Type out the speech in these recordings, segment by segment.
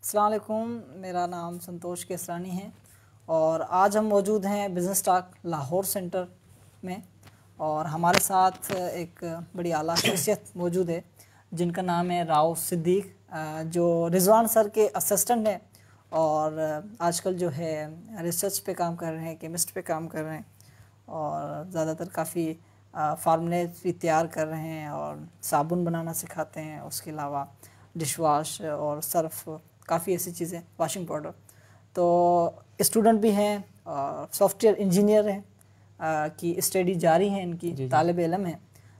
अस्सलाम वालेकुम, मेरा नाम संतोष केसरानी है और आज हम मौजूद हैं बिज़नेस टॉक लाहौर सेंटर में। और हमारे साथ एक बड़ी आला शख्सियत मौजूद है जिनका नाम है राव सिद्दीक, जो रिजवान सर के असिस्टेंट हैं और आजकल जो है रिसर्च पे काम कर रहे हैं, केमिस्ट पे काम कर रहे हैं और ज़्यादातर काफ़ी फार्मूले भी तैयार कर रहे हैं और साबुन बनाना सिखाते हैं। उसके अलावा डिश वॉश और सर्फ, काफ़ी ऐसी चीज़ें, वॉशिंग पाउडर। तो स्टूडेंट भी हैं और सॉफ्टवेयर इंजीनियर हैं की स्टडी जारी है, इनकी तालिब इल्म है।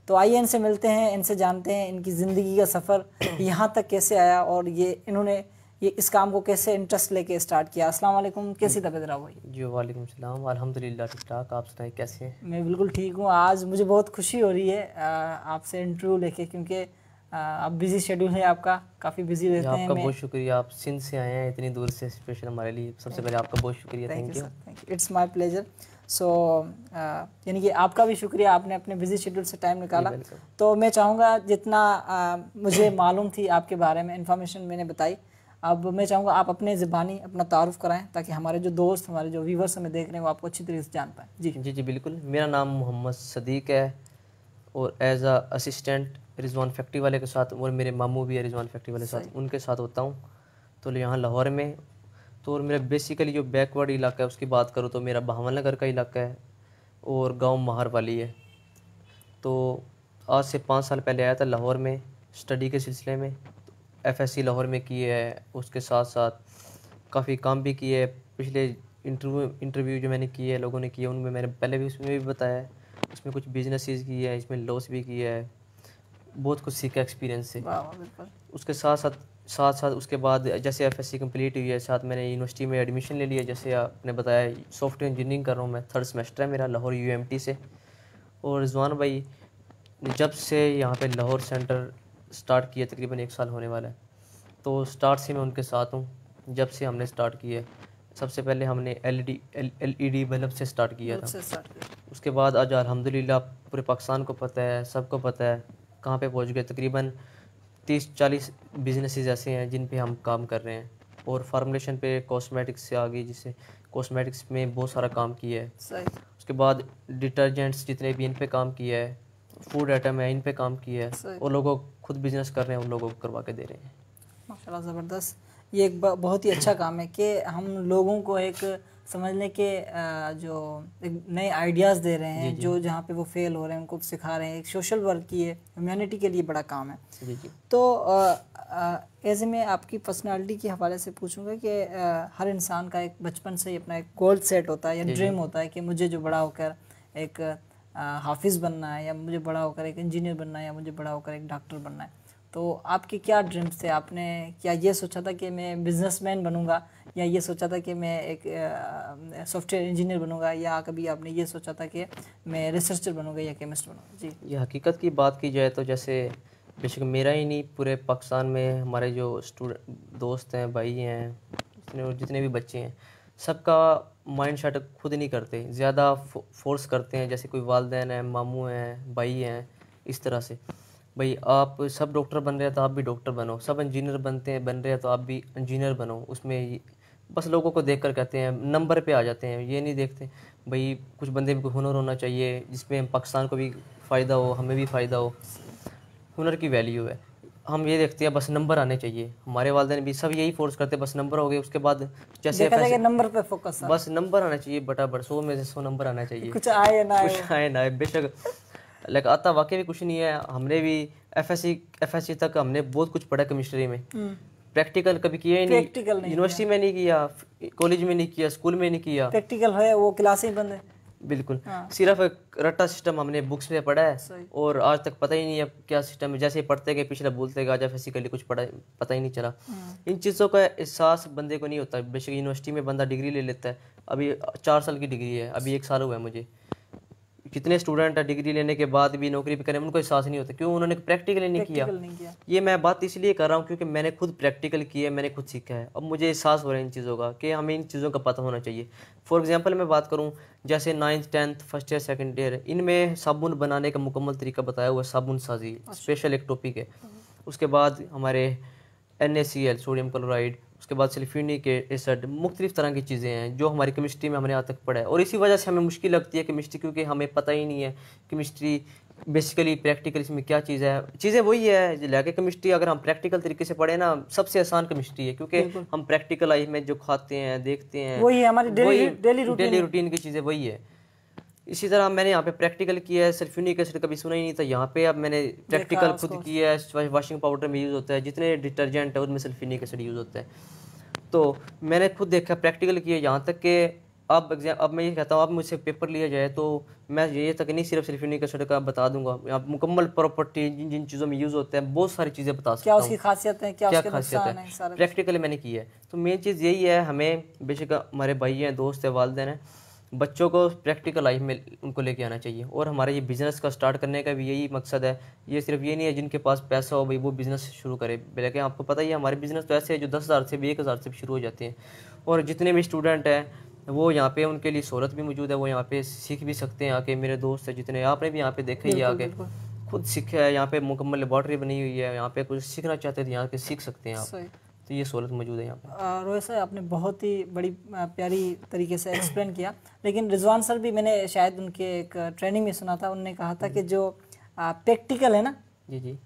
तो आइए इनसे मिलते हैं, इनसे जानते हैं इनकी ज़िंदगी का सफ़र यहाँ तक कैसे आया और इन्होंने इस काम को कैसे इंटरेस्ट लेके स्टार्ट किया। अस्सलाम वालेकुम, कैसी तबीयत राव भाई? जी वालेकुम सलाम, अल्हम्दुलिल्लाह ठीक ठाक। आप सुनाइए कैसे हैं? मैं बिल्कुल ठीक हूँ। आज मुझे बहुत खुशी हो रही है आपसे इंटरव्यू लेके, क्योंकि आप बिज़ी शेड्यूल है आपका, काफ़ी बिज़ी रहते हैं। आपका बहुत शुक्रिया, आप सिंध से आए हैं इतनी दूर से स्पेशल हमारे लिए। सबसे पहले आपका बहुत शुक्रिया। Thank you, it's my pleasure. So यानी कि आपका भी शुक्रिया, आपने अपने बिजी शेड्यूल से टाइम निकाला। तो मैं चाहूँगा जितना मुझे मालूम थी आपके बारे में, इंफॉर्मेशन मैंने बताई, अब मैं चाहूँगा आप अपने ज़बानी अपना तारुफ कराएं ताकि हमारे जो दोस्त, हमारे जो व्यूवर्स हमें देख रहे हैं वो आपको अच्छी तरीके से जान पाएँ। जी जी जी बिल्कुल। मेरा नाम मोहम्मद सदीक है और as a assistant Rizwan factory वाले के साथ, और मेरे मामू भी है रिजवान फैक्ट्री वाले साथ, उनके साथ होता हूँ। तो यहाँ लाहौर में तो और मेरा बेसिकली जो बैकवर्ड इलाका है उसकी बात करूँ तो मेरा बहावल नगर का इलाका है और गांव महार वाली है। तो आज से 5 साल पहले आया था लाहौर में स्टडी के सिलसिले में। एफएससी लाहौर में की है, उसके साथ साथ काफ़ी काम भी किए है। पिछले इंटरव्यू जो मैंने किए है, लोगों ने किए, उनमें मैंने पहले भी उसमें भी बताया है। उसमें कुछ बिजनेसेस किए हैं, इसमें लॉस भी किया है, बहुत कुछ सीखा एक्सपीरियंस से। उसके साथ साथ उसके बाद जैसे एफएससी कंप्लीट हुई है, साथ मैंने यूनिवर्सिटी में एडमिशन ले लिया। जैसे आपने बताया सॉफ्टवेयर इंजीनियरिंग कर रहा हूँ मैं, 3rd सेमेस्टर है मेरा लाहौर यूएमटी से। और रिजवान भाई जब से यहाँ पे लाहौर सेंटर स्टार्ट किया, तकरीबन 1 साल होने वाला है, तो स्टार्ट से मैं उनके साथ हूँ। जब से हमने स्टार्ट किया, सबसे पहले हमने एलईडी बल्ब से स्टार्ट किया था। उसके बाद आज अल्हम्दुलिल्लाह पूरे पाकिस्तान को पता है, सबको पता है कहाँ पे पहुँच गए। तकरीबन 30-40 बिजनेसेस ऐसे हैं जिन पे हम काम कर रहे हैं। और फार्मूलेशन पे कॉस्मेटिक्स से आगे, जिससे कॉस्मेटिक्स में बहुत सारा काम किया है। सही। उसके बाद डिटर्जेंट्स जितने भी, इन पे काम किया है। फूड आइटम है, इन पे काम किया है। और लोगों खुद बिजनेस कर रहे हैं, उन लोगों को करवा के दे रहे हैं। माशाल्लाह, ज़बरदस्त। ये एक बहुत ही अच्छा काम है कि हम लोगों को एक समझने के जो एक नए आइडियाज़ दे रहे हैं, जो जहाँ पे वो फेल हो रहे हैं उनको सिखा रहे हैं। एक सोशल वर्क की है, ह्यूमैनिटी के लिए बड़ा काम है। जी जी। तो ऐसे में आपकी पर्सनालिटी के हवाले से पूछूंगा कि हर इंसान का एक बचपन से ही अपना एक गोल सेट होता है या ड्रीम होता है कि मुझे जो बड़ा होकर एक हाफिज़ बनना है, या मुझे बड़ा होकर एक इंजीनियर बनना है, या मुझे बड़ा होकर एक डॉक्टर बनना है। तो आपके क्या ड्रीम्स थे? आपने क्या ये सोचा था कि मैं बिजनेसमैन बनूंगा, या ये सोचा था कि मैं एक सॉफ्टवेयर इंजीनियर बनूंगा, या कभी आपने ये सोचा था कि मैं रिसर्चर बनूंगा या केमिस्ट बनूंगा? जी, ये हकीकत की बात की जाए तो जैसे बेशक मेरा ही नहीं, पूरे पाकिस्तान में हमारे जो स्टूडेंट दोस्त हैं, भाई हैं, जितने भी बच्चे हैं, सबका माइंड सेट खुद नहीं करते, ज़्यादा फोर्स करते हैं। जैसे कोई वालदैन हैं, मामू हैं, भाई हैं, इस तरह से भाई आप सब डॉक्टर बन रहे हैं तो आप भी डॉक्टर बनो, सब इंजीनियर बन रहे हैं तो आप भी इंजीनियर बनो। उसमें बस लोगों को देखकर कहते हैं, नंबर पे आ जाते हैं, ये नहीं देखते भाई कुछ बंदे में कोई हुनर होना चाहिए जिसमें पाकिस्तान को भी फ़ायदा हो, हमें भी फ़ायदा हो। हुनर की वैल्यू है, हम ये देखते हैं बस नंबर आने चाहिए। हमारे वालिदैन भी सब यही फोर्स करते हैं, बस नंबर हो गए। उसके बाद जैसे नंबर पे फोकस, बस नंबर आना चाहिए, बटाबट 100 में से 100 नंबर आना चाहिए, कुछ आए ना आए। बेशक लाइक आता वाकई भी कुछ नहीं है। हमने भी एफएससी तक हमने बहुत कुछ पढ़ा केमिस्ट्री में, प्रैक्टिकल कभी किया ही नहीं। यूनिवर्सिटी में नहीं किया, कॉलेज में नहीं किया, स्कूल में नहीं किया। प्रैक्टिकल है वो क्लासें ही बंद है, बिल्कुल। सिर्फ रट्टा सिस्टम हमने बुक्स में पढ़ा है और आज तक पता ही नहीं है क्या सिस्टम है। जैसे पढ़ते गए पिछले भूलते गए, आज फिजिकली कुछ पता ही नहीं चला। इन चीज़ों का एहसास बंदे को नहीं होता। बेशक यूनिवर्सिटी में बंदा डिग्री ले लेता है, अभी 4 साल की डिग्री है, अभी 1 साल हुआ है मुझे। कितने स्टूडेंट है डिग्री लेने के बाद भी नौकरी पे करें, उनको एहसास नहीं होता, क्यों? उन्होंने प्रैक्टिकल नहीं किया। ये मैं बात इसलिए कर रहा हूँ क्योंकि मैंने खुद प्रैक्टिकल किया है, मैंने खुद सीखा है। अब मुझे एहसास हो रहा है इन चीज़ों का कि हमें इन चीज़ों का पता होना चाहिए। फॉर एग्जांपल मैं बात करूँ, जैसे 9th 10th first year second year, इनमें साबुन बनाने का मुकम्मल तरीका बताया हुआ है, साबुन साजी स्पेशल एक टॉपिक है। उसके बाद हमारे NaCl सोडियम क्लोराइड, उसके बाद सल्फ्यूरिक एसिड, मुख्तलिफ तरह की चीज़ें हैं जो हमारी केमिस्ट्री में हमने आज तक पढ़ा है। और इसी वजह से हमें मुश्किल लगती है केमिस्ट्री, क्योंकि हमें पता ही नहीं है केमिस्ट्री बेसिकली प्रैक्टिकल इसमें क्या चीज़ है। चीज़ें वही है लेकिन केमिस्ट्री अगर हम प्रैक्टिकल तरीके से पढ़े ना, सबसे आसान केमिस्ट्री है, क्योंकि हम प्रैक्टिकल लाइफ में जो खाते हैं देखते हैं वही है हमारी डेली रूटीन की चीज़ें वही है। इसी तरह मैंने यहाँ पे प्रैक्टिकल किया है, सल्फ्यूरिक एसिड कभी सुना ही नहीं था, यहाँ पे अब मैंने प्रैक्टिकल खुद किया है। वॉशिंग पाउडर में यूज़ होता है, जितने डिटर्जेंट है उनमें सल्फ्यूरिक एसिड यूज़ होता है। तो मैंने खुद देखा, प्रैक्टिकल किया, यहाँ तक कि अब मैं ये कहता हूँ, अब मुझसे पेपर लिया जाए तो मैं ये तक नहीं सिर्फ सल्फ्यूरिक एसिड का बता दूंगा, आप मुकम्मल प्रॉपर्टी जिन जिन चीज़ों में यूज़ होते हैं, बहुत सारी चीज़ें बता सकता हूँ, क्या उसकी खासियत है, क्या उसके नुकसान है, सारा प्रैक्टिकली मैंने किया है। तो मेन चीज़ यही है, हमें बेशक हमारे भाई हैं, दोस्त हैं, वालिदैन हैं, बच्चों को प्रैक्टिकल लाइफ में उनको लेके आना चाहिए। और हमारा ये बिज़नेस का स्टार्ट करने का भी यही मकसद है। ये सिर्फ ये नहीं है जिनके पास पैसा हो भाई वो बिज़नेस शुरू करे, बल्कि आपको पता ही है हमारे बिज़नेस तो ऐसे है जो 10,000 से भी 1,000 से भी शुरू हो जाते हैं। और जितने भी स्टूडेंट हैं वो यहाँ पे उनके लिए सहूलत भी मौजूद है, वो यहाँ पे सीख भी सकते हैं आके। मेरे दोस्त हैं जितने, आपने भी यहाँ पे देखा ही आके खुद सीखा है, यहाँ पे मुकम्मल लेबॉर्ट्री बनी हुई है, यहाँ पे कुछ सीखना चाहते थे यहाँ पे सीख सकते हैं आप। तो ये सहूलत मौजूद है यहाँ पे। रोहित सर आपने बहुत ही बड़ी प्यारी तरीके से एक्सप्लेन किया, लेकिन रिजवान सर भी मैंने शायद उनके एक ट्रेनिंग में सुना था, उन्होंने कहा था कि जो प्रैक्टिकल है ना, जी जी,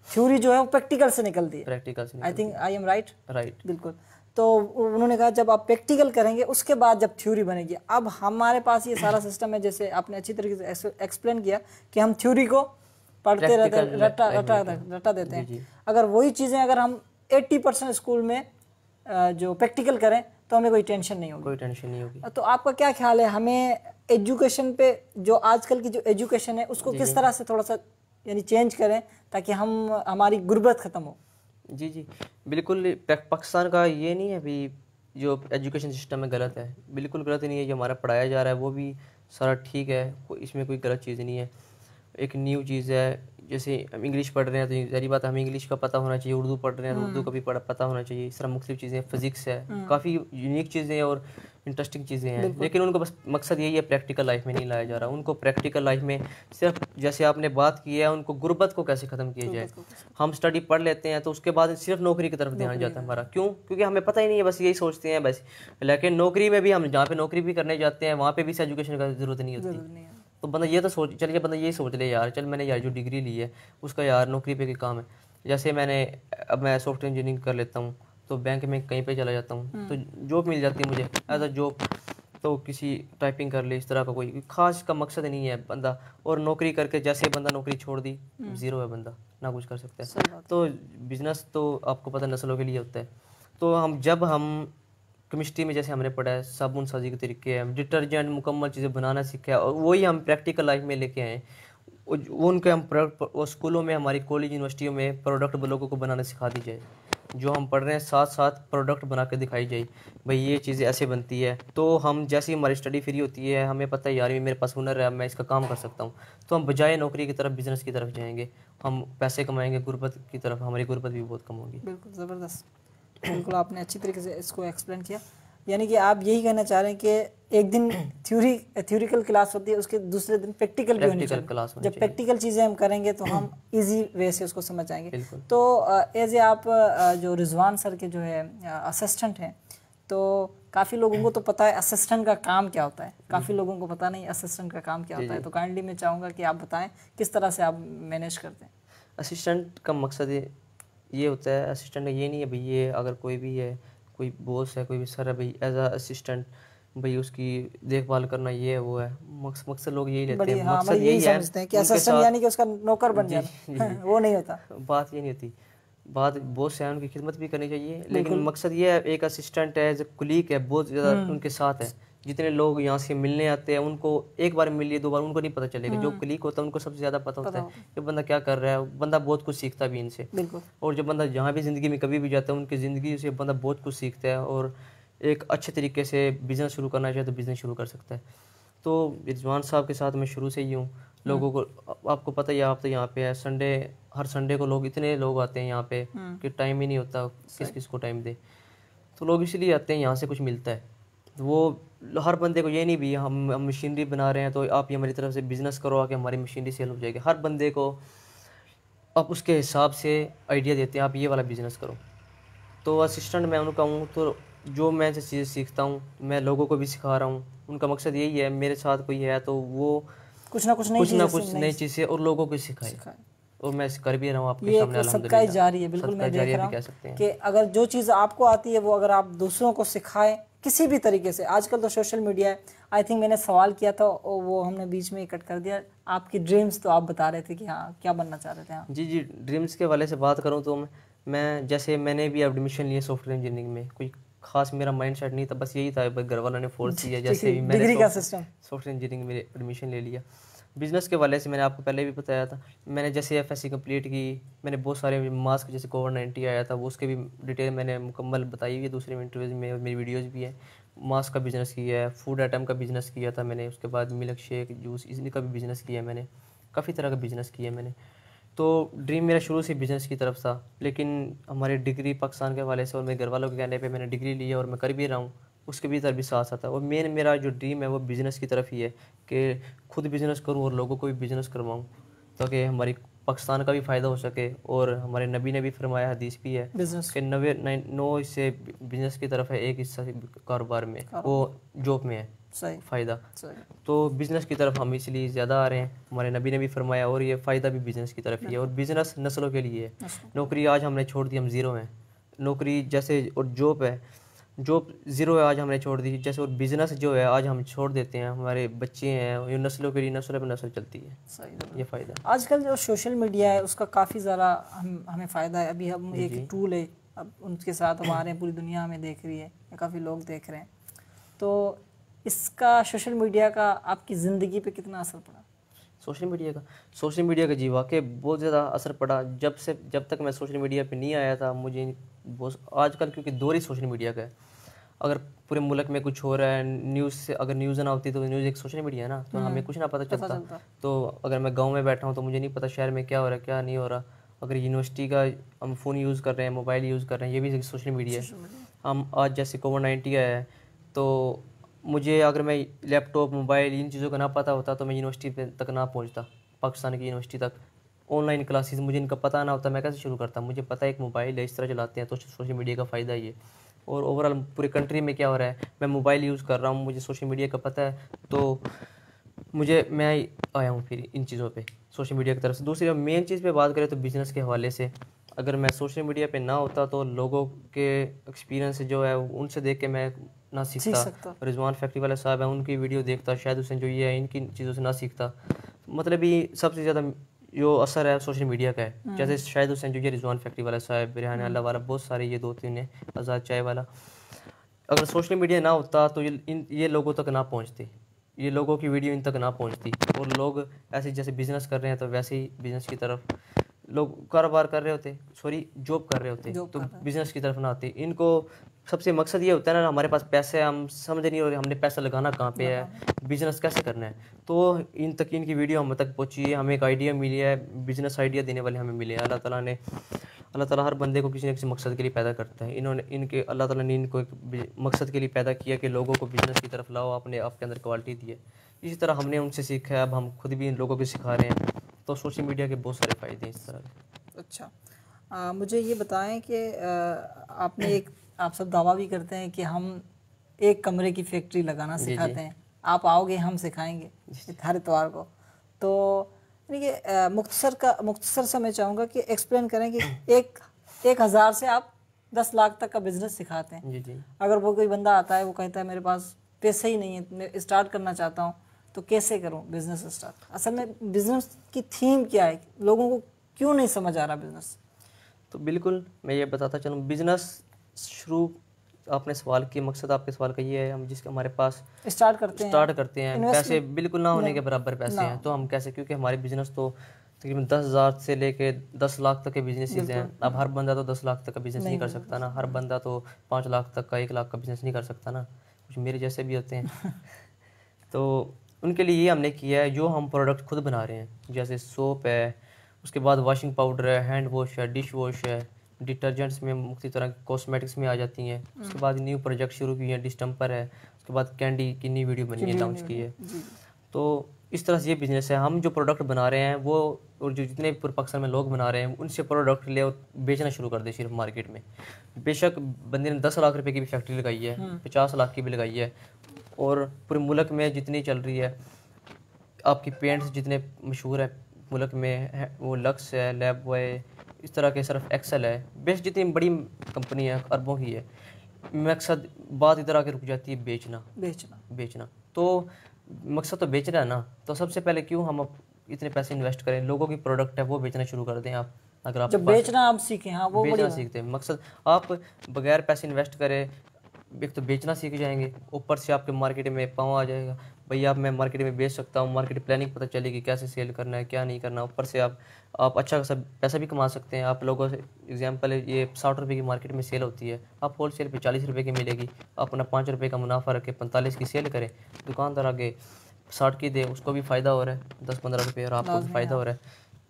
थ्योरी जो है वो प्रैक्टिकल से निकलती है, प्रैक्टिकल से। I think I am right? Right, बिल्कुल। तो उन्होंने कहा जब आप प्रैक्टिकल करेंगे उसके बाद जब थ्योरी बनेगी। अब हमारे पास ये सारा सिस्टम है, जैसे आपने अच्छी तरीके से एक्सप्लेन किया कि हम थ्योरी को पढ़ते रहते हैं, रटा देते हैं। अगर वही चीज़ें अगर हम 80% स्कूल में जो प्रैक्टिकल करें तो हमें कोई टेंशन नहीं होगी, कोई टेंशन नहीं होगी। तो आपका क्या ख्याल है, हमें एजुकेशन पे, जो आजकल की जो एजुकेशन है उसको किस तरह से थोड़ा सा यानी चेंज करें ताकि हमारी गुर्बत ख़त्म हो? जी जी, बिल्कुल। पाकिस्तान का ये नहीं है अभी जो एजुकेशन सिस्टम है गलत है, बिल्कुल गलत नहीं है। जो हमारा पढ़ाया जा रहा है वो भी सारा ठीक है, इसमें कोई गलत चीज़ नहीं है। एक न्यू चीज़ है, जैसे हम इंग्लिश पढ़ रहे हैं तो सारी बात हमें इंग्लिश का पता होना चाहिए, उर्दू पढ़ रहे हैं तो उर्दू का भी पता होना चाहिए। इस तरह मुख्तलिफ चीज़ें, फिजिक्स है, काफ़ी यूनिक चीज़ें और इंटरेस्टिंग चीज़ें हैं, लेकिन उनको बस मकसद यही है प्रैक्टिकल लाइफ में नहीं लाया जा रहा। उनको प्रैक्टिकल लाइफ में सिर्फ जैसे आपने बात की है, उनको गुर्बत को कैसे ख़त्म किया जाए। हम स्टडी पढ़ लेते हैं तो उसके बाद सिर्फ नौकरी की तरफ ध्यान जाता है हमारा, क्यों? क्योंकि हमें पता ही नहीं है, बस यही सोचते हैं बस। लेकिन नौकरी में भी हम जहाँ पे नौकरी भी करने जाते हैं वहाँ पे भी इस एजुकेशन का ज़रूरत नहीं होती। तो बंदा ये तो सोच, चलिए बंदा यही सोच ले यार, चल मैंने यार जो डिग्री ली है उसका यार नौकरी पे क्या काम है। जैसे अब मैं सॉफ्टवेयर इंजीनियरिंग कर लेता हूँ तो बैंक में कहीं पे चला जाता हूँ तो जॉब मिल जाती है मुझे एज अ जॉब, तो किसी टाइपिंग कर ले, इस तरह का कोई खास का मकसद नहीं है बंदा। और नौकरी करके जैसे बंदा नौकरी छोड़ दी, ज़ीरो है बंदा, ना कुछ कर सकता है। तो बिजनेस तो आपको पता नस्लों के लिए होता है। तो हम केमिस्ट्री में जैसे हमने पढ़ा है साबुन साजी के तरीके हैं, डिटर्जेंट मुकम्मल चीज़ें बनाना सीखा है, और वही हम प्रैक्टिकल लाइफ में लेके आए। वो उनके हम प्रोडक्ट स्कूलों में, हमारी कॉलेज यूनिवर्सिटियों में प्रोडक्ट लोगों को बनाना सिखा दी जाए। जो हम पढ़ रहे हैं साथ साथ प्रोडक्ट बना के दिखाई जाए, भाई ये चीज़ें ऐसे बनती है। तो हम जैसे ही हमारी स्टडी फ्री होती है, हमें पता है यार मेरे पास हुनर है, मैं इसका काम कर सकता हूँ, तो हम बजाय नौकरी की तरफ बिज़नेस की तरफ जाएंगे, हम पैसे कमाएंगे, गुर्बत की तरफ हमारी गुर्बत भी बहुत कम होगी। बिल्कुल ज़बरदस्त, बिल्कुल आपने अच्छी तरीके से इसको एक्सप्लेन किया। यानी कि आप यही कहना चाह रहे हैं कि एक दिन थ्योरिकल क्लास होती है, उसके दूसरे दिन प्रैक्टिकल भी होनी चाहिए। जब प्रैक्टिकल चीज़ें हम करेंगे तो हम इजी वे से उसको समझ आएंगे। तो एज ए आप जो रिजवान सर के जो है असिस्टेंट हैं, तो काफ़ी लोगों को तो पता है असिस्टेंट का काम क्या होता है, काफ़ी लोगों को पता नहीं असिस्टेंट का काम क्या होता है। तो काइंडली मैं चाहूँगा कि आप बताएं किस तरह से आप मैनेज करते हैं। असिस्टेंट का मकसद ये होता है, असिस्टेंट ये नहीं है भाई ये अगर कोई भी है, कोई बॉस है, कोई भी सर है, भाई एज अ असिस्टेंट भाई उसकी देखभाल करना ये है वो है। मकसद लोग यही लेते हैं, मकसद यही समझते हैं कि असिस्टेंट यानी कि उसका नौकर बन जाना, वो नहीं होता। बात ये नहीं होती, बात बॉस है उनकी खिदमत भी करनी चाहिए, लेकिन मकसद ये है एक असिस्टेंट है, एज ए कुलीग है, बहुत ज़्यादा उनके साथ है। जितने लोग यहाँ से मिलने आते हैं उनको एक बार मिल लिए, 2 बार उनको नहीं पता चलेगा। जो क्लिक होता है उनको सबसे ज़्यादा पता होता है कि बंदा क्या कर रहा है, बंदा बहुत कुछ सीखता भी इनसे। और जब बंदा जहाँ भी ज़िंदगी में कभी भी जाता है उनकी ज़िंदगी से बंदा बहुत कुछ सीखता है, और एक अच्छे तरीके से बिज़नेस शुरू करना चाहे तो बिज़नेस शुरू कर सकता है। तो रिजवान साहब के साथ मैं शुरू से ही हूँ। लोगों को आपको पता ही, आप तो यहाँ पे है, हर संडे को लोग इतने लोग आते हैं यहाँ पे कि टाइम ही नहीं होता किस किस को टाइम दे। तो लोग इसलिए आते हैं, यहाँ से कुछ मिलता है। वो हर बंदे को ये नहीं भी हम मशीनरी बना रहे हैं तो आप ये हमारी तरफ से बिज़नेस करो आके हमारी मशीनरी सेल हो जाएगी। हर बंदे को आप उसके हिसाब से आइडिया देते हैं, आप ये वाला बिज़नेस करो, तो असिस्टेंट मैं उनका हूँ, तो जो मैं जो चीज़ सीखता हूँ मैं लोगों को भी सिखा रहा हूँ। उनका मकसद यही है, मेरे साथ कोई है तो वो कुछ ना कुछ नई चीज़ें और लोगों को सिखाए, सिखाए। और मैं कर भी रहा हूँ आपके ये सामने एक सदका ही अल्हम्दुलिल्लाह। जारी है, बिल्कुल सदका मैं देख जारिया रहा भी कह हूँ सकते हैं कि अगर जो चीज़ आपको आती है वो अगर आप दूसरों को सिखाएं किसी भी तरीके से। आजकल तो सोशल मीडिया है। आई थिंक मैंने सवाल किया था और वो हमने बीच में ही कट कर दिया। आपकी ड्रीम्स तो आप बता रहे थे कि हाँ क्या बनना चाह रहे थे। हाँ जी जी, ड्रीम्स के वाले से बात करूँ तो मैं जैसे मैंने भी एडमिशन लिया सॉफ्टवेयर इंजीनियरिंग में, कोई खास मेरा माइंड सेट नहीं था, बस यही था, घर वालों ने फोर्स किया, जैसे भी मैंने डिग्री का सिस्टम। सॉफ्टवेयर इंजीनियरिंग में एडमिशन ले लिया। बिजनेस के वाले से मैंने आपको पहले भी बताया था, मैंने जैसे एफएससी कंप्लीट की, मैंने बहुत सारे मास्क जैसे कोविड-19 आया था वो उसके भी डिटेल मैंने मुकम्मल बताई हुई है दूसरे इंटरव्यूज़ में, और मेरी वीडियोज़ भी है। मास्क का बिज़नेस किया है, फूड आइटम का बिज़नेस किया था मैंने, उसके बाद मिल्क शेक, जूस, इनका भी बिज़नेस किया है मैंने, काफ़ी तरह का बिज़नेस किया है मैंने। तो ड्रीम मेरा शुरू से बिज़नेस की तरफ था, लेकिन हमारी डिग्री पाकिस्तान के हवाले से और मेरे घर वालों के कहने पे मैंने डिग्री ली है और मैं कर भी रहा हूँ, उसके भीतर भी साथ साथ है। और मेरा जो ड्रीम है वो बिज़नेस की तरफ ही है कि खुद बिज़नेस करूँ और लोगों को भी बिज़नेस करवाऊँ, ताकि हमारी पाकिस्तान का भी फ़ायदा हो सके। और हमारे नबी ने भी फरमाया, हदीस भी है बिजनेस कि 9 हिस्से बिज़नेस की तरफ है, एक हिस्सा कारोबार में, वो जॉब में है सही फ़ायदा। सही। तो बिज़नेस की तरफ हम इसलिए ज़्यादा आ रहे हैं, हमारे नबी ने भी फरमाया, और ये फ़ायदा भी बिज़नेस की तरफ ही है। और बिज़नेस नस्लों के लिए है। नौकरी आज हमने छोड़ दी, हम ज़ीरो हैं नौकरी जैसे, और जॉब है, जॉब ज़ीरो है आज हमने छोड़ दी जैसे, और बिज़नेस जो है आज हम छोड़ देते हैं, हमारे बच्चे हैं, ये नस्लों के लिए नस्ल पर नस्ल चलती है। सही। ये फ़ायदा आजकल जो सोशल मीडिया है उसका काफ़ी ज़्यादा हमें फ़ायदा है। अभी हम एक टूल है, अब उनके साथ हम आ रहे हैं, पूरी दुनिया हमें देख रही है, काफ़ी लोग देख रहे हैं। तो इसका सोशल मीडिया का आपकी ज़िंदगी पे कितना असर पड़ा? सोशल मीडिया का जी वाकई बहुत ज़्यादा असर पड़ा। जब तक मैं सोशल मीडिया पे नहीं आया था, मुझे बहुत, आजकल क्योंकि दौर ही सोशल मीडिया का है, अगर पूरे मुल्क में कुछ हो रहा है, न्यूज़ से अगर न्यूज़ ना होती तो न्यूज़ एक सोशल मीडिया है ना, तो हमें कुछ ना पता चलता। तो अगर मैं गांव में बैठा हूँ तो मुझे नहीं पता शहर में क्या हो रहा है क्या नहीं हो रहा। अगर यूनिवर्सिटी का हम फ़ोन यूज़ कर रहे हैं, मोबाइल यूज़ कर रहे हैं, ये भी एक सोशल मीडिया है। हम आज जैसे कोविड-19 आया है, तो मुझे अगर मैं लैपटॉप, मोबाइल, इन चीज़ों का ना पता होता तो मैं यूनिवर्सिटी तक ना पहुँचता, पाकिस्तान की यूनिवर्सिटी तक। ऑनलाइन क्लासेस मुझे इनका पता ना होता, मैं कैसे शुरू करता। मुझे पता है एक मोबाइल है, इस तरह चलाते हैं, तो सोशल मीडिया का फ़ायदा ही है। और ओवरऑल पूरी कंट्री में क्या हो रहा है, मैं मोबाइल यूज़ कर रहा हूँ, मुझे सोशल मीडिया का पता है, तो मैं आया हूँ फिर इन चीज़ों पे, सोशल मीडिया की तरफ से। दूसरी मेन चीज़ पे बात करें तो बिज़नेस के हवाले से, अगर मैं सोशल मीडिया पे ना होता तो लोगों के एक्सपीरियंस जो है उनसे देख के मैं ना सीखता। रिजवान फैक्ट्री वाले साहब हैं, उनकी वीडियो देखता, शायद हुसैन जो ये है इनकी चीज़ों से ना सीखता। मतलब ये सबसे ज़्यादा जो असर है सोशल मीडिया का है। जैसे शायद हुसैन जो ये, रिजवान फैक्ट्री वाला साहब, बिरहान अल्लाह वाला, बहुत सारे ये 2-3 हैं, आज़ाद चाय वाला। अगर सोशल मीडिया ना होता तो ये लोगों तक ना पहुंचती, ये लोगों की वीडियो इन तक ना पहुंचती, और लोग ऐसे जैसे बिज़नेस कर रहे हैं तो वैसे ही बिज़नेस की तरफ लोग कारोबार कर रहे होते, जॉब कर रहे होते, तो बिज़नेस की तरफ ना आते। इनको सबसे मकसद ये होता है ना, हमारे पास पैसे है, हम समझ नहीं हो रहे हमने पैसा लगाना कहाँ पे है, बिज़नेस कैसे करना है। तो इन तक इनकी वीडियो हम तक पहुँची है, हमें एक आइडिया मिली है, बिज़नेस आइडिया देने वाले हमें मिले हैं। अल्लाह ताला हर बंदे को किसी न किसी मकसद के लिए पैदा करता है। अल्लाह ताला ने इनको एक मकसद के लिए पैदा किया कि लोगों को बिज़नेस की तरफ लाओ, आपके अंदर क्वालिटी दी है। इसी तरह हमने उनसे सीखा है, अब हम खुद भी इन लोगों को सिखा रहे हैं। तो सोशल मीडिया के बहुत सारे फ़ायदे हैं इस तरह के। अच्छा, मुझे ये बताएं कि आपने आप सब दावा भी करते हैं कि हम एक कमरे की फैक्ट्री लगाना सिखाते हैं, आप आओगे हम सिखाएंगे हर इतवार को। तो मुख्तसर से मैं चाहूँगा कि एक्सप्लेन करें कि 1,000 से आप 10 लाख तक का बिज़नेस सिखाते हैं। जी। अगर वो कोई बंदा आता है, वो कहता है मेरे पास पैसे ही नहीं है, मैं स्टार्ट करना चाहता हूँ, तो कैसे करूँ बिज़नेस स्टार्ट? असल में बिज़नेस की थीम क्या है, लोगों को क्यों नहीं समझ आ रहा बिज़नेस? तो बिल्कुल मैं ये बताता चलूँ, बिज़नेस शुरू, आपने सवाल किया, मकसद आपके सवाल का ये है, हम जिसके हमारे पास स्टार्ट करते हैं, पैसे बिल्कुल ना होने के बराबर पैसे हैं, तो हम कैसे, क्योंकि हमारे बिज़नेस तो तकरीबन 10,000 से लेके 10 लाख तक के बिजनेसेस हैं। अब हर बंदा तो 10 लाख तक का बिज़नेस नहीं कर सकता ना, हर बंदा तो 5 लाख तक का, 1 लाख का बिज़नेस नहीं कर सकता ना, कुछ मेरे जैसे भी होते हैं। तो उनके लिए ये हमने किया है, जो हम प्रोडक्ट खुद बना रहे हैं, जैसे सोप है, उसके बाद वॉशिंग पाउडर है, हैंड वॉश है, डिश वॉश है, डिटर्जेंट्स में मुख्तलिफ तरह की कॉस्मेटिक्स में आ जाती हैं। उसके बाद न्यू प्रोजेक्ट शुरू किए हैं, डिस्टम्पर है, उसके बाद कैंडी की नई वीडियो बनी है, लॉन्च की है। तो इस तरह से ये बिज़नेस है। हम जो प्रोडक्ट बना रहे हैं वो, और जो जितने पूरे पाकिस्तान में लोग बना रहे हैं उनसे प्रोडक्ट ले और बेचना शुरू कर दे सिर्फ मार्केट में। बेशक बंदे ने 10 लाख रुपए की भी फैक्ट्री लगाई है, 50 लाख की भी लगाई है, और पूरे मुल्क में जितनी चल रही है, आपकी पेंट्स जितने मशहूर है मुल्क में है, वो लक्स है, लैब बॉय, इस तरह के सर्फ एक्सेल है, बेस्ट जितनी बड़ी कंपनी है अरबों की है। मकसद बात इधर आके रुक जाती है बेचना। तो मकसद तो बेचना है ना, तो सबसे पहले क्यों हम इतने पैसे इन्वेस्ट करें, लोगों की प्रोडक्ट है वो बेचना शुरू कर दें आप। अगर आप जब बेचना आप सीखें, हाँ वो बेचना सीखते हैं, मकसद आप बगैर पैसे इन्वेस्ट करें, एक तो बेचना सीख जाएंगे, ऊपर से आपके मार्केट में पाँव आ जाएगा, भैया अब मैं मार्केट में बेच सकता हूँ, मार्केट प्लानिंग पता चलेगी कैसे सेल करना है क्या नहीं करना। ऊपर से आप अच्छा खासा पैसा भी कमा सकते हैं। आप लोगों से एग्जांपल है, ये 60 रुपये की मार्केट में सेल होती है, आप होल सेल पे 40 रुपये की मिलेगी, आप अपना 5 रुपये का मुनाफा रखें, 45 की सेल करें, दुकानदार आगे 60 की दे, उसको भी फ़ायदा हो रहा है 10-15 रुपये, और आपको भी फ़ायदा हो रहा है।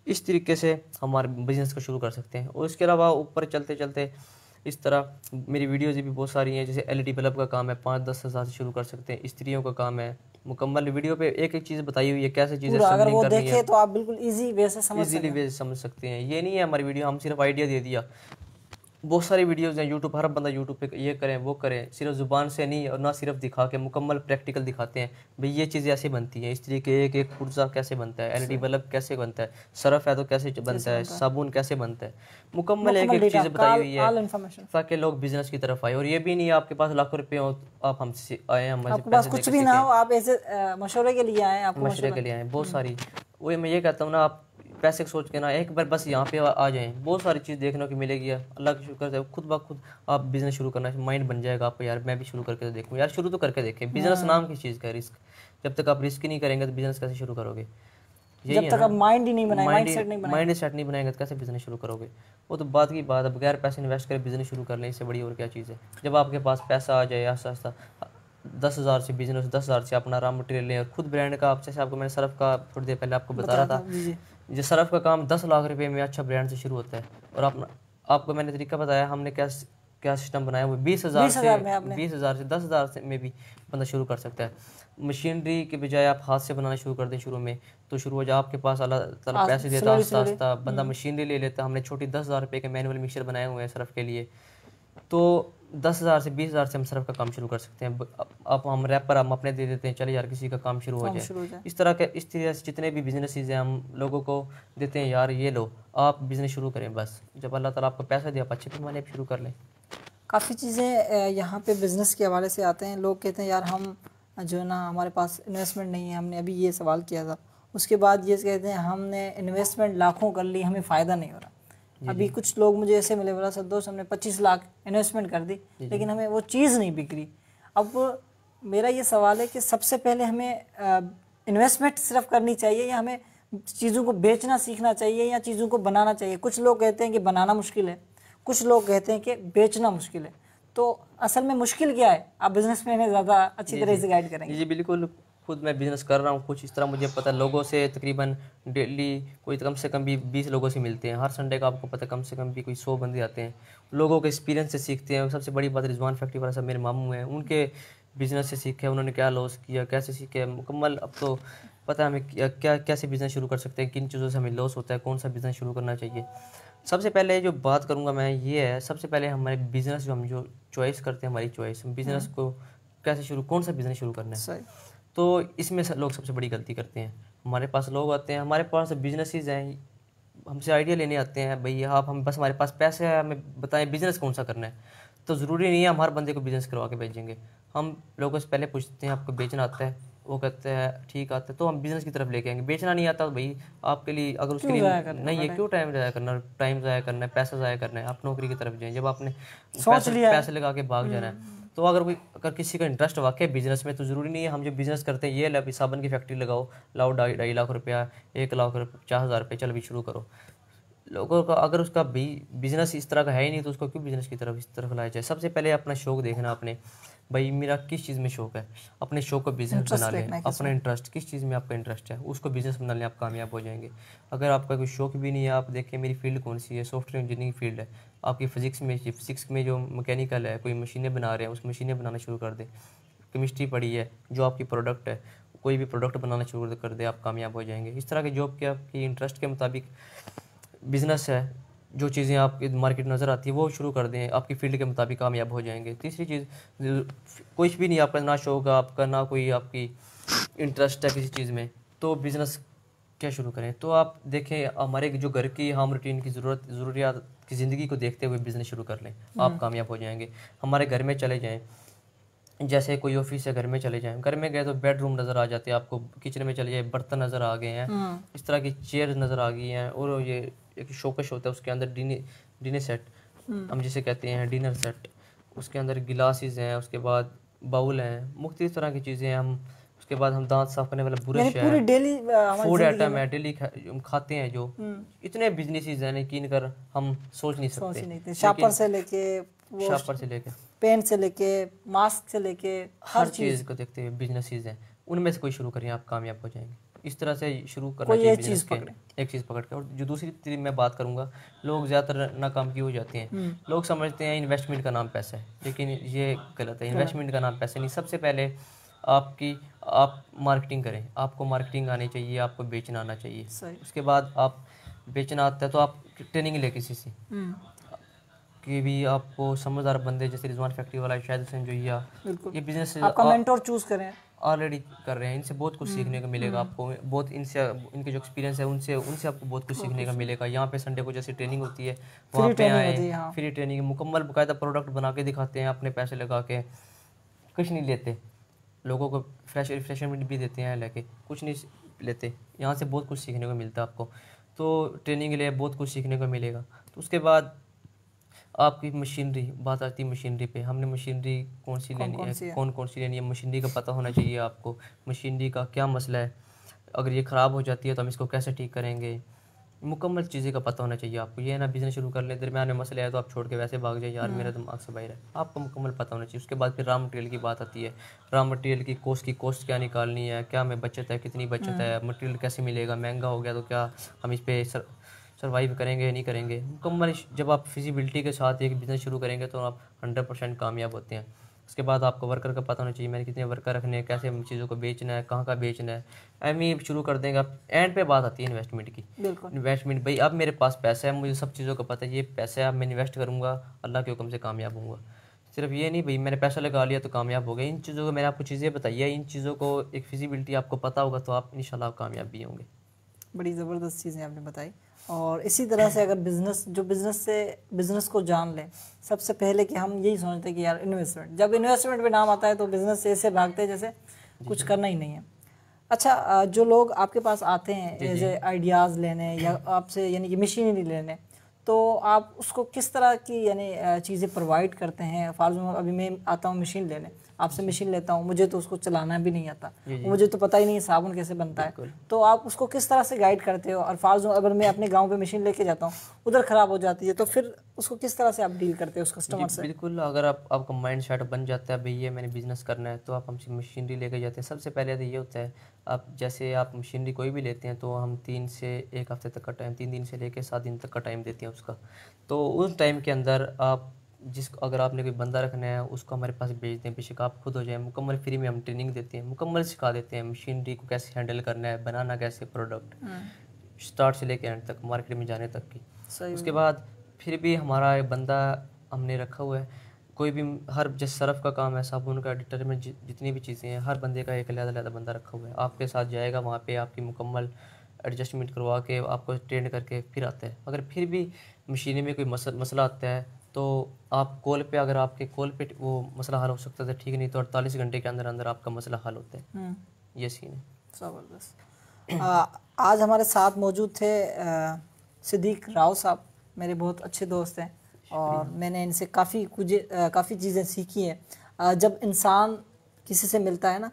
इस तरीके से हमारे बिज़नेस को शुरू कर सकते हैं। और इसके अलावा ऊपर चलते चलते इस तरह मेरी वीडियोज़ भी बहुत सारी हैं, जैसे LED बल्ब का काम है 5-10 हज़ार से शुरू कर सकते हैं, स्त्रियों का काम है, मुकम्मल वीडियो पे एक एक चीज़ बताई हुई है, कैसे चीज़ें अगर वो करनी है, देखे तो आप बिल्कुल इजी वे से समझ सकते हैं। ये नहीं है हमारी वीडियो हम सिर्फ आइडिया दे दिया, बहुत सारी वीडियोज़ हैं यूट्यूब, हर बंदा यूट्यूब पे ये करें वो करें, सिर्फ ज़ुबान से नहीं और ना सिर्फ दिखा के, मुकम्मल प्रैक्टिकल दिखाते हैं भाई ये चीज़ें ऐसे बनती हैं, इस तरीके एक एक पुर्जा कैसे बनता है, LED बल्ब कैसे बनता है, सरफ है तो कैसे बनता है, साबुन कैसे बनता है, मुकम्मल एक एक चीज़ बताई हुई है ताकि लोग बिजनेस की तरफ आए। और ये भी नहीं आपके पास लाखों रुपये हो, आप हमसे आए, आपके पास कुछ भी ना हो, आप ऐसे मशवरे के लिए आए, आपको मशवरे के लिए आए। बहुत सारी वही मैं ये कहता हूँ ना, आप पैसे सोच के ना एक बार बस यहाँ पे आ जाएं, बहुत सारी चीज़ देखने को मिलेगी। अल्लाह का शुक्र से खुद ब खुद आप बिज़नेस शुरू करना, माइंड बन जाएगा आपको, यार मैं भी शुरू करके तो देखूँ, यार शुरू तो करके देखें। बिज़नेस नाम की चीज़ का है रिस्क, जब तक आप रिस्क नहीं करेंगे तो बिज़नेस कैसे शुरू करोगे? जब तक आप माइंड ही नहीं बनाएंगे, माइंड सेट नहीं बनाएंगे तो कैसे बिज़नेस शुरू करोगे? वो तो बात की बात है, बगैर पैसे इन्वेस्ट करे बिज़नेस शुरू कर लें, इससे बड़ी और क्या चीज़ है। जब आपके पास पैसा आ जाए आस्ता आस्ता, 10,000 से बिजनेस, 10,000 से अपना रॉ मटेरियल लें, और खुद ब्रांड का, आप जैसे आपको मैंने सर्फ का थोड़ी देर पहले आपको बता रहा था, जो सर्फ का काम 10 लाख रुपए में अच्छा ब्रांड से शुरू होता है। और आपको मैंने तरीका बताया, हमने क्या सिस्टम बनाया, वो 20,000 से 10,000 से में भी बंदा शुरू कर सकता है। मशीनरी के बजाय आप हाथ से बनाना शुरू कर दें शुरू में, तो शुरू हो जाए, आपके पास अल्लाह ताला पैसे देता आस्ता आस्ता बंदा मशीनरी ले लेता। हमने छोटी 10,000 रुपये के मैनुअल मिक्सर बनाए हुए हैं सर्फ के लिए, तो 10,000 से 20,000 से हम सर्फ का काम शुरू कर सकते हैं। अब हम रैपर हम अपने दे देते हैं, चले यार किसी का काम शुरू हो जाए। इस तरह से जितने भी बिजनेसेस हैं हम लोगों को देते हैं, यार ये लो आप बिज़नेस शुरू करें, बस जब अल्लाह ताला आपको पैसा दे आप अच्छे पैमाने पर शुरू कर लें। काफ़ी चीज़ें यहाँ पे बिज़नेस के हवाले से आते हैं। लोग कहते हैं यार हम जो है ना हमारे पास इन्वेस्टमेंट नहीं है, हमने अभी ये सवाल किया था, उसके बाद ये कहते हैं हमने इन्वेस्टमेंट लाखों कर ली, हमें फ़ायदा नहीं हो रहा। अभी कुछ लोग मुझे ऐसे मिले, बोला सर दोस्त हमने 25 लाख इन्वेस्टमेंट कर दी लेकिन हमें वो चीज़ नहीं बिक रही। अब मेरा ये सवाल है कि सबसे पहले हमें इन्वेस्टमेंट सिर्फ करनी चाहिए या हमें चीज़ों को बेचना सीखना चाहिए या चीज़ों को बनाना चाहिए? कुछ लोग कहते हैं कि बनाना मुश्किल है, कुछ लोग कहते हैं कि बेचना मुश्किल है, तो असल में मुश्किल क्या है? आप बिजनेस में ज़्यादा अच्छी तरह से गाइड करेंगे। जी बिल्कुल, खुद मैं बिज़नेस कर रहा हूँ कुछ इस तरह, मुझे पता है लोगों से तकरीबन डेली कोई कम से कम भी 20 लोगों से मिलते हैं, हर संडे का आपको पता है कम से कम भी कोई 100 बंदे आते हैं, लोगों के एक्सपीरियंस से सीखते हैं। सबसे बड़ी बात रिजवान फैक्ट्री वाला सब मेरे मामू हैं, उनके बिज़नेस से सीखे, उन्होंने क्या लॉस किया, कैसे सीखे, मुकम्मल अब तो पता है हमें क्या कैसे बिज़नेस शुरू कर सकते हैं, किन चीज़ों से हमें लॉस होता है, कौन सा बिज़नेस शुरू करना चाहिए। सबसे पहले जो बात करूँगा मैं ये है, सबसे पहले हमारे बिज़नेस जो हम जो चॉइस करते हैं, हमारी चॉइस बिज़नेस को कैसे शुरू, कौन सा बिज़नेस शुरू करना है, तो इसमें लोग सबसे बड़ी गलती करते हैं। हमारे पास लोग आते हैं, हमारे पास बिजनेसेस हैं, हमसे आइडिया लेने आते हैं, भाई आप हम बस हमारे पास पैसे है, हमें बताएं बिज़नेस कौन सा करना है। तो ज़रूरी नहीं है हम हर बंदे को बिज़नेस करवा के भेजेंगे। हम लोगों से पहले पूछते हैं आपको बेचना आता है, वो कहते हैं ठीक आता है, तो हम बिज़नेस की तरफ लेके आएंगे। बेचना नहीं आता तो भाई आपके लिए, अगर उसके लिए नहीं है, क्यों टाइम ज़ाया करना है, पैसा ज़ाया करना है, आप नौकरी की तरफ जाएँ। जब आपने पैसे लगा के भाग जाना है, तो अगर किसी का इंटरेस्ट वाकई बिजनेस में, तो ज़रूरी नहीं है हम जो बिज़नेस करते हैं, ये अभी साबन की फैक्ट्री लगाओ, लाओ 2.5 लाख रुपया, 1 लाख 50,000 रुपये, चल भी शुरू करो। लोगों का अगर उसका भी बिज़नेस इस तरह का है ही नहीं, तो उसको क्यों बिज़नेस की तरफ इस तरफ लाया जाए। सबसे पहले अपना शौक देखना, अपने भाई मेरा किस चीज़ में शौक है, अपने शौक को बिज़नेस बना लें। अपना इंटरेस्ट किस चीज़ में आपका इंटरेस्ट है, उसको बिज़नेस बना लें, आप कामयाब हो जाएंगे। अगर आपका कोई शौक भी नहीं है, आप देखें मेरी फील्ड कौन सी है, सॉफ्टवेयर इंजीनियरिंग फील्ड है, आपकी फिज़िक्स में जो मैकेनिकल है, कोई मशीनें बना रहे हैं, उस मशीनें बनाना शुरू कर दें। केमिस्ट्री पढ़ी है, जो आपकी प्रोडक्ट है कोई भी प्रोडक्ट बनाना शुरू कर दे, आप कामयाब हो जाएंगे। इस तरह की जॉब के आपकी इंटरेस्ट के मुताबिक बिजनेस है, जो चीज़ें आपकी मार्केट नज़र आती है वो शुरू कर दें, आपकी फील्ड के मुताबिक कामयाब हो जाएंगे। तीसरी चीज़, कुछ भी नहीं आपका, ना शौक है आपका, ना कोई आपकी इंटरेस्ट है किसी चीज़ में, तो बिज़नेस क्या शुरू करें। तो आप देखें, हमारे जो घर की हम रूटीन की ज़रूरियात की ज़िंदगी को देखते हुए बिज़नेस शुरू कर लें, आप कामयाब हो जाएंगे। हमारे घर में चले जाएं, जैसे कोई ऑफिस है, घर में चले जाएं, घर में गए तो बेडरूम नज़र आ जाते हैं आपको, किचन में चले जाए बर्तन नज़र आ गए हैं, इस तरह की चेयर नज़र आ गई हैं, और ये एक शोकेश होता है, उसके अंदर डिनर सेट हम जिसे कहते हैं, डिनर सेट, उसके अंदर गिलासेस हैं, उसके बाद बाउल हैं, मुख्तलिफ तरह की चीज़ें हम, उसके बाद हम दांत साफ करने वाला ब्रश है, पूरी डेली फूड आइटम है, डेली खाते हैं जो, इतने बिजनेसेस हैं कि इनकर हम सोच नहीं सकते। शापर से लेके पेन से लेके मास्क से लेके हर चीज़ को देखते हुए बिजनेसेस हैं, उनमें से कोई शुरू करिए, आप कामयाब हो जाएंगे। इस तरह से शुरू करना चाहिए बिजनेस के, एक चीज़ पकड़ के। और जो दूसरी मैं बात करूंगा, लोग ज़्यादातर नाकाम क्यों हो जाते हैं, लोग समझते हैं इन्वेस्टमेंट का नाम पैसा है, लेकिन ये गलत है। इन्वेस्टमेंट का नाम पैसा नहीं। सबसे पहले आप मार्केटिंग करें, आपको मार्केटिंग आनी चाहिए, आपको बेचना आना चाहिए। उसके बाद आप बेचना आता है तो आप ट्रेनिंग ले किसी से, कि भी आपको समझदार बंदे जैसे रिजवान फैक्ट्री वाला शायद हुसैन जोइया, ये बिजनेस आपका मेंटोर चूज करें, ऑलरेडी कर रहे हैं, इनसे बहुत कुछ सीखने को मिलेगा आपको, बहुत इनसे इनके जो एक्सपीरियंस है उनसे आपको बहुत कुछ सीखने का मिलेगा। यहाँ पे संडे को जैसे ट्रेनिंग होती है, वहाँ पे आए, फ्री ट्रेनिंग, मुकम्मल बाकायदा प्रोडक्ट बना के दिखाते हैं, अपने पैसे लगा के, कुछ नहीं लेते, लोगों को रिफ्रेशमेंट भी देते हैं, लेके कुछ नहीं लेते। यहाँ से बहुत कुछ सीखने को मिलता है आपको, तो ट्रेनिंग के लिए बहुत कुछ सीखने को मिलेगा। तो उसके बाद आपकी मशीनरी, बात आती है मशीनरी पे, हमने मशीनरी कौन सी लेनी है, कौन सी लेनी है, मशीनरी का पता होना चाहिए आपको, मशीनरी का क्या मसला है, अगर ये ख़राब हो जाती है तो हम इसको कैसे ठीक करेंगे, मुकम्मल चीज़ें का पता होना चाहिए आपको। ये ना बिज़नेस शुरू कर ले, दरम्यान में मसले आए तो आप छोड़ के वैसे भाग जाए, यार मेरा दिमाग से बाहर है, आपको मुकम्मल पता होना चाहिए। उसके बाद फिर रॉ मटेरियल की बात आती है, रॉ मटेरियल की कॉस्ट क्या निकालनी है, क्या में बचत है, कितनी बचत है, मटेरियल कैसे मिलेगा, महंगा हो गया तो क्या हम इस पर सर्वाइव करेंगे या नहीं करेंगे। मुकम्मल जब आप फिजिबिलिटी के साथ एक बिज़नेस शुरू करेंगे तो आप 100% कामयाब होते हैं। उसके बाद आपको वर्कर का पता होना चाहिए, मैंने कितने वर्कर रखने हैं, कैसे चीज़ों को बेचना है, कहाँ का बेचना है, एम शुरू कर देंगे आप। एंड पे बात आती है इन्वेस्टमेंट की। इन्वेस्टमेंट, भाई अब मेरे पास पैसा है, मुझे सब चीज़ों का पता है, ये पैसा है, अब मैं इन्वेस्ट करूँगा, अल्लाह के हुक्म से कामयाब होऊंगा। सिर्फ ये नहीं भाई मैंने पैसा लगा लिया तो कामयाब हो गए। इन चीज़ों को मैंने आपको चीज़ें बताई है, इन चीज़ों को एक फिजिबिलिटी आपको पता होगा तो आप इंशाल्लाह कामयाब भी होंगे। बड़ी ज़बरदस्त चीज़ें आपने बताई। और इसी तरह से अगर बिज़नेस को जान लें, सबसे पहले कि हम यही सोचते हैं कि यार इन्वेस्टमेंट, जब इन्वेस्टमेंट पे नाम आता है तो बिज़नेस से ऐसे भागते हैं जैसे कुछ करना ही नहीं है। अच्छा, जो लोग आपके पास आते हैं ऐसे आइडियाज़ लेने या आपसे यानी कि मशीनरी लेने, तो आप उसको किस तरह की यानी चीज़ें प्रोवाइड करते हैं? फार्जू अभी मैं आता हूँ मशीन लेने, आपसे मशीन लेता हूँ, मुझे तो उसको चलाना भी नहीं आता, मुझे तो पता ही नहीं है साबुन कैसे बनता है, तो आप उसको किस तरह से गाइड करते हो? और फार्जू अगर मैं अपने गांव पे मशीन लेके जाता हूँ, उधर ख़राब हो जाती है, तो फिर उसको किस तरह से आप डील करते हो उस कस्टमर से? बिल्कुल, अगर आपका माइंड सेट बन जाता है भैया मैंने बिज़नेस करना है, तो आप हमसे मशीनरी लेके जाते हैं। सबसे पहले तो ये होता है, आप मशीनरी कोई भी लेते हैं तो हम 3 से 1 हफ्ते तक का टाइम, 3 दिन से लेकर 7 दिन तक का टाइम देते हैं उसका। तो उस टाइम के अंदर अगर आपने कोई बंदा रखना है उसको हमारे पास भेज दें, बेशक आप खुद हो जाए, मुकम्मल फ्री में हम ट्रेनिंग देते हैं, मुकम्मल सिखा देते हैं मशीनरी को कैसे हैंडल करना है, बनाना कैसे प्रोडक्ट स्टार्ट से लेकर एंड तक, मार्केट में जाने तक की। उसके बाद फिर भी हमारा एक बंदा हमने रखा हुआ है, कोई भी हर जैसे सर्फ का काम है, साबुन का, डिटर्जेंट, जितनी भी चीज़ें हैं, हर बंदे का एक अलग बंदा रखा हुआ है, आपके साथ जाएगा, वहाँ पे आपकी मुकम्मल एडजस्टमेंट करवा के आपको ट्रेन करके फिर आता है। अगर फिर भी मशीनी में कोई मसला आता है तो आप कॉल पे, अगर आपके कॉल पे वो मसला हल हो सकता है ठीक, नहीं तो 48 घंटे के अंदर अंदर आपका मसला हल होता है। ये सीन है। ज़बरदस्त। आज हमारे साथ मौजूद थे सिद्दीक राव साहब, मेरे बहुत अच्छे दोस्त हैं और मैंने इनसे काफ़ी चीज़ें सीखी हैं। जब इंसान किसी से मिलता है ना,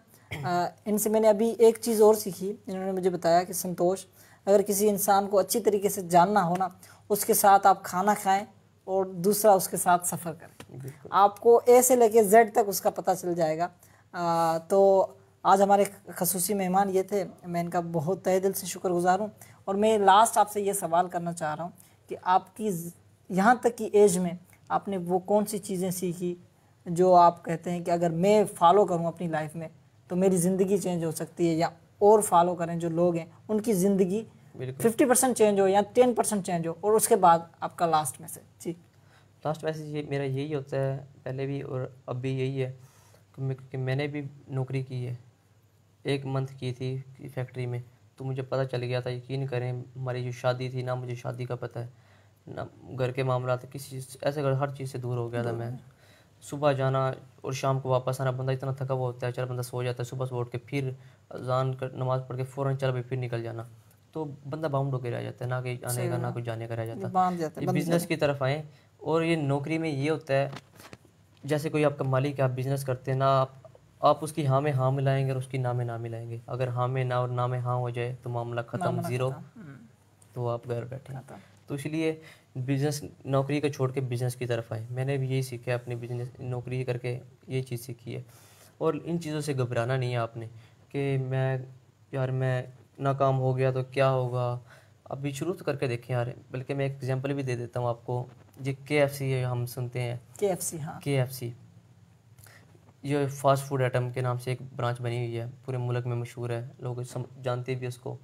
इनसे मैंने अभी एक चीज़ और सीखी। इन्होंने मुझे बताया कि संतोष, अगर किसी इंसान को अच्छी तरीके से जानना हो ना, उसके साथ आप खाना खाएं और दूसरा उसके साथ सफ़र करें, आपको ए से लेके जेड तक उसका पता चल जाएगा। तो आज हमारे खसूसी मेहमान ये थे, मैं इनका बहुत तहे दिल से शुक्रगुजार हूँ। और मैं लास्ट आपसे ये सवाल करना चाह रहा हूँ कि आपकी यहाँ तक की एज में आपने वो कौन सी चीज़ें सीखी जो आप कहते हैं कि अगर मैं फॉलो करूँ अपनी लाइफ में तो मेरी ज़िंदगी चेंज हो सकती है, या और फॉलो करें जो लोग हैं उनकी ज़िंदगी 50% चेंज हो या 10% चेंज हो, और उसके बाद आपका लास्ट मैसेज। जी, लास्ट मैसेज ये मेरा यही होता है, पहले भी और अब भी यही है कि मैंने भी नौकरी की है, 1 मंथ की थी फैक्ट्री में, तो मुझे पता चल गया था। यकीन करें, हमारी जो शादी थी ना, मुझे शादी का पता है ना, घर के मामला थे, किसी चीज़ ऐसे हर चीज़ से दूर हो गया था मैं। सुबह जाना और शाम को वापस आना, बंदा इतना थका हुआ होता है, चल बंदा सो जाता है, सुबह से उठ के फिर अजान कर नमाज़ पढ़ के फ़ौरन चल भाई फिर निकल जाना, तो बंदा बाउंड होकर रह जाता है, ना कहीं आने का ना कुछ जाने का रह जाता। बांध जाते ये बिज़नेस की तरफ आए, और ये नौकरी में ये होता है, जैसे कोई आपका मालिक है, आप बिज़नेस करते हैं ना, आप उसकी हाँ में हाँ मिलाएंगे और उसकी ना में ना मिलाएंगे। अगर हाँ में ना और ना में हाँ हो जाए तो मामला ख़त्म, ज़ीरो, तो आप घर बैठे। तो इसलिए बिज़नेस, नौकरी को छोड़ के बिज़नेस की तरफ आए। मैंने भी यही सीखा है, अपनी बिज़नेस नौकरी करके ये चीज़ सीखी है। और इन चीज़ों से घबराना नहीं है आपने कि मैं नाकाम हो गया तो क्या होगा। अभी शुरू तो करके देखें यार, बल्कि मैं एक एग्जांपल भी दे देता हूँ आपको। ये KFC है, हम सुनते हैं KFC, हाँ, KFC, ये फास्ट फूड आइटम के नाम से एक ब्रांच बनी हुई है, पूरे मुल्क में मशहूर है, लोग जानते भी उसको।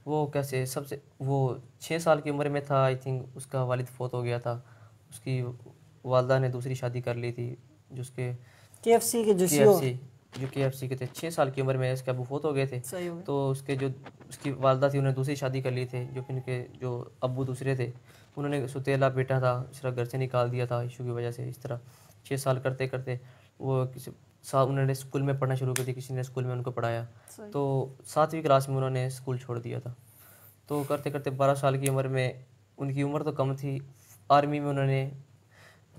वो कैसे सबसे, वो 6 साल की उम्र में था आई थिंक, उसका वालिद फौत हो गया था, उसकी वालदा ने दूसरी शादी कर ली थी, जो उसके KFC के जो KFC के थे। 6 साल की उम्र में इसके अबू फौत हो गए थे, सही हो गया। तो उसके जो उसकी वालदा थी उन्होंने दूसरी शादी कर ली थी, जो कि इनके जो अब्बू दूसरे थे, उन्होंने सुतेला बेटा था, इस तरह घर से निकाल दिया था इशू की वजह से। इस तरह 6 साल करते करते वो उन्होंने स्कूल में पढ़ना शुरू कर दिया, किसी ने स्कूल में उनको पढ़ाया, तो 7वीं क्लास में उन्होंने स्कूल छोड़ दिया था। तो करते करते 12 साल की उम्र में, उनकी उम्र तो कम थी, आर्मी में उन्होंने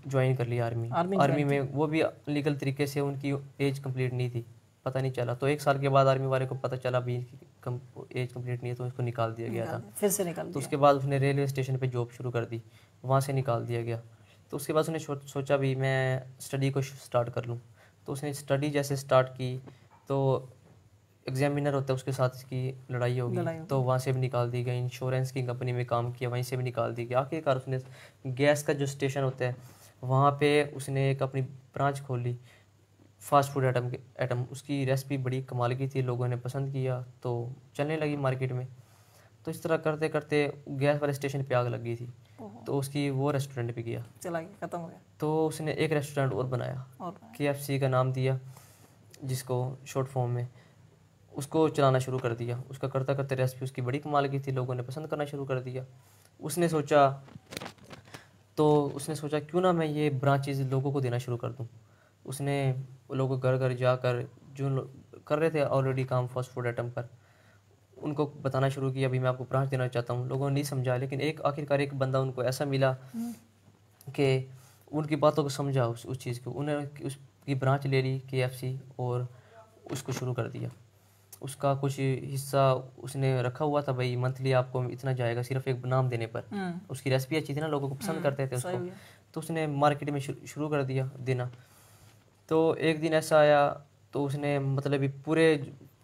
ज्वाइन कर लिया। आर्मी में वो भी लीगल तरीके से, उनकी एज कंप्लीट नहीं थी, पता नहीं चला। तो 1 साल के बाद आर्मी वाले को पता चला भी एज कंप्लीट नहीं है, तो उसको निकाल दिया गया था। फिर से निकाल तो उसके बाद उसने रेलवे स्टेशन पे जॉब शुरू कर दी, वहाँ से निकाल दिया गया। तो उसके बाद उसने सोचा भी मैं स्टडी को स्टार्ट कर लूँ। तो उसने स्टडी जैसे स्टार्ट की, तो एग्जामिनर होता है उसके साथ इसकी लड़ाई होगी, तो वहाँ से भी निकाल दी गई। इंश्योरेंस की कंपनी में काम किया, वहीं से भी निकाल दी गई। आखिरकार उसने गैस का जो स्टेशन होता है वहाँ पे उसने एक अपनी ब्रांच खोली, फास्ट फूड आइटम उसकी रेसिपी बड़ी कमाल की थी, लोगों ने पसंद किया, तो चलने लगी मार्केट में। तो इस तरह करते करते गैस वाले स्टेशन पे आग लग गई थी, तो उसकी वो रेस्टोरेंट पे गया, चला गया, खत्म हो गया। तो उसने एक रेस्टोरेंट और बनाया, KFC का नाम दिया, जिसको शॉर्ट फॉर्म में, उसको चलाना शुरू कर दिया। उसका करता करते रेसिपी उसकी बड़ी कमाल की थी, लोगों ने पसंद करना शुरू कर दिया। उसने सोचा क्यों ना मैं ये ब्रांचेज लोगों को देना शुरू कर दूं। उसने लोगों घर घर जाकर जो कर रहे थे ऑलरेडी काम फास्ट फूड आइटम पर, उनको बताना शुरू किया, अभी मैं आपको ब्रांच देना चाहता हूँ। लोगों ने नहीं समझा, लेकिन आखिरकार एक बंदा उनको ऐसा मिला कि उनकी बातों को समझा, उस चीज़ को, उन्होंने उसकी ब्रांच ले ली KFC और उसको शुरू कर दिया। उसका कुछ हिस्सा उसने रखा हुआ था, भाई मंथली आपको इतना जाएगा, सिर्फ एक नाम देने पर। उसकी रेसिपी अच्छी थी ना, लोगों को पसंद करते थे उसको, तो उसने मार्केट में शुरू कर दिया देना। तो एक दिन ऐसा आया, तो उसने मतलब पूरे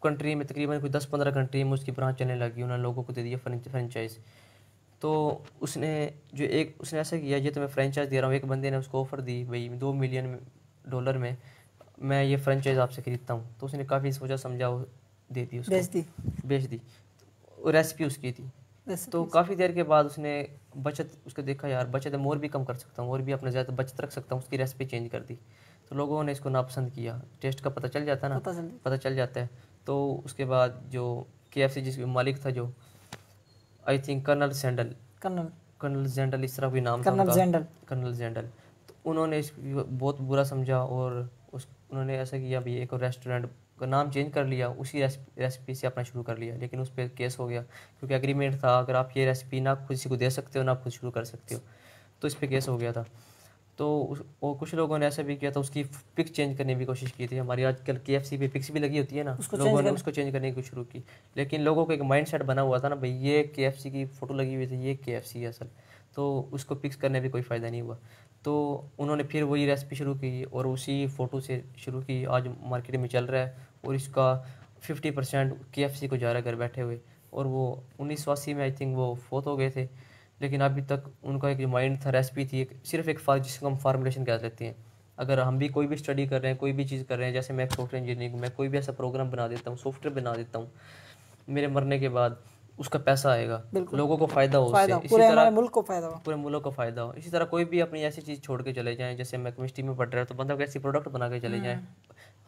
कंट्री में तकरीबन कोई 10-15 कंट्री में उसकी ब्रांच चलने लगी, उन्होंने लोगों को दे दिया फ्रेंचाइज। तो उसने ऐसा किया, ये तो मैं फ्रेंचाइज दे रहा हूँ, एक बंदे ने उसको ऑफ़र दी, भाई $2 मिलियन में मैं ये फ्रेंचाइज आपसे ख़रीदता हूँ। तो उसने काफ़ी सोचा समझा, वो दे दी उसको, बेच दी। रेसिपी उसकी थी। तो काफ़ी देर के बाद उसने बचत, उसको देखा यार बचत है, और भी कम कर सकता हूँ, और भी अपने ज़्यादा बचत रख सकता हूँ, उसकी रेसिपी चेंज कर दी। तो लोगों ने इसको नापसंद किया, टेस्ट का पता चल जाता है ना, पता चल जाता है। तो उसके बाद जो KFC जिसके मालिक था, जो आई थिंक कर्नल जेंडल इस तरह कोई नाम था उनका, कर्नल जेंडल, तो उन्होंने इस बहुत बुरा समझा, और उन्होंने ऐसा किया भी एक और रेस्टोरेंट का नाम चेंज कर लिया, उसी रेसिपी से अपना शुरू कर लिया। लेकिन उस पर केस हो गया, क्योंकि एग्रीमेंट था, अगर आप ये रेसिपी ना किसी को दे सकते हो ना खुद शुरू कर सकते हो, तो इस पर केस हो गया था। तो और कुछ लोगों ने ऐसा भी किया था, उसकी पिक चेंज करने की कोशिश की थी। हमारी आजकल KFC पे पिक्स भी लगी होती है ना, लोगों ने उसको चेंज करने की शुरू की, लेकिन लोगों को एक माइंडसेट बना हुआ था ना, भाई ये KFC की फ़ोटो लगी हुई थी, ये KFC है असल, तो उसको पिक्स करने में कोई फ़ायदा नहीं हुआ। तो उन्होंने फिर वही रेसिपी शुरू की और उसी फ़ोटो से शुरू की, आज मार्केट में चल रहा है, और इसका 50% KFC को जा रहा है घर बैठे हुए। और वो 1980 में आई थिंक वो फौत हो गए थे, लेकिन अभी तक उनका एक जो माइंड था, रेसिपी थी, सिर्फ एक जिसको हम फार्मूलेशन कह लेते हैं, अगर हम भी कोई भी स्टडी कर रहे हैं, कोई भी चीज़ कर रहे हैं, जैसे मैं एक सॉफ्टवेयर इंजीनियरिंग में कोई भी ऐसा प्रोग्राम बना देता हूँ, सॉफ्टवेयर बना देता हूँ, मेरे मरने के बाद उसका पैसा आएगा, लोगों को फ़ायदा हो उससे, इसी पूरे तरह हमारे मुल्क को फ़ायदा हो। पूरे मुल्क को फ़ायदा हो। इसी तरह कोई भी अपनी ऐसी चीज़ छोड़ के चले जाएं, जैसे मैं केमिस्ट्री में पढ़ रहा हूँ तो बंदा ऐसी प्रोडक्ट बना के चले जाएं,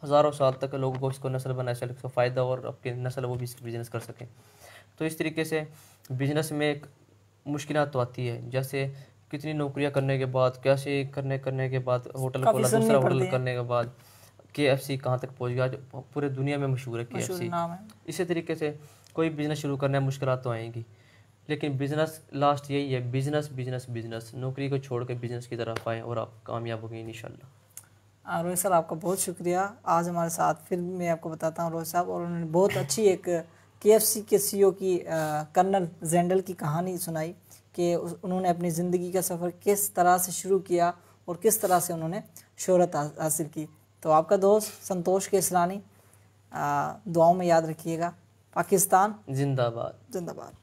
हज़ारों साल तक लोगों को इसको नस्ल बना सके, इसको फ़ायदा और अपनी नस्ल वो भी बिज़नेस कर सकें। तो इस तरीके से बिज़नेस में एक मुश्किलात तो आती है, जैसे कितनी नौकरियां करने के बाद, कैसे करने के बाद होटल खोला, दूसरा होटल करने के बाद KFC कहाँ तक पहुँच गया, आज पूरे दुनिया में मशहूर है KFC। इसी तरीके से कोई बिज़नेस शुरू करने में मुश्किलात तो आएंगी, लेकिन बिज़नेस लास्ट यही है, बिज़नेस बिज़नेस बिज़नेस। नौकरी को छोड़ के बिज़नेस की तरफ आएँ और आप कामयाब होंगे इंशाल्लाह। रोहित सर आपका बहुत शुक्रिया, आज हमारे साथ फिर मैं आपको बताता हूँ रोहित साहब, और उन्होंने बहुत अच्छी एक KFC के CEO की कर्नल जेंडल की कहानी सुनाई कि उन्होंने अपनी ज़िंदगी का सफ़र किस तरह से शुरू किया और किस तरह से उन्होंने शोहरत हासिल की। तो आपका दोस्त संतोष केसरानी, दुआओं में याद रखिएगा। पाकिस्तान जिंदाबाद। जिंदाबाद।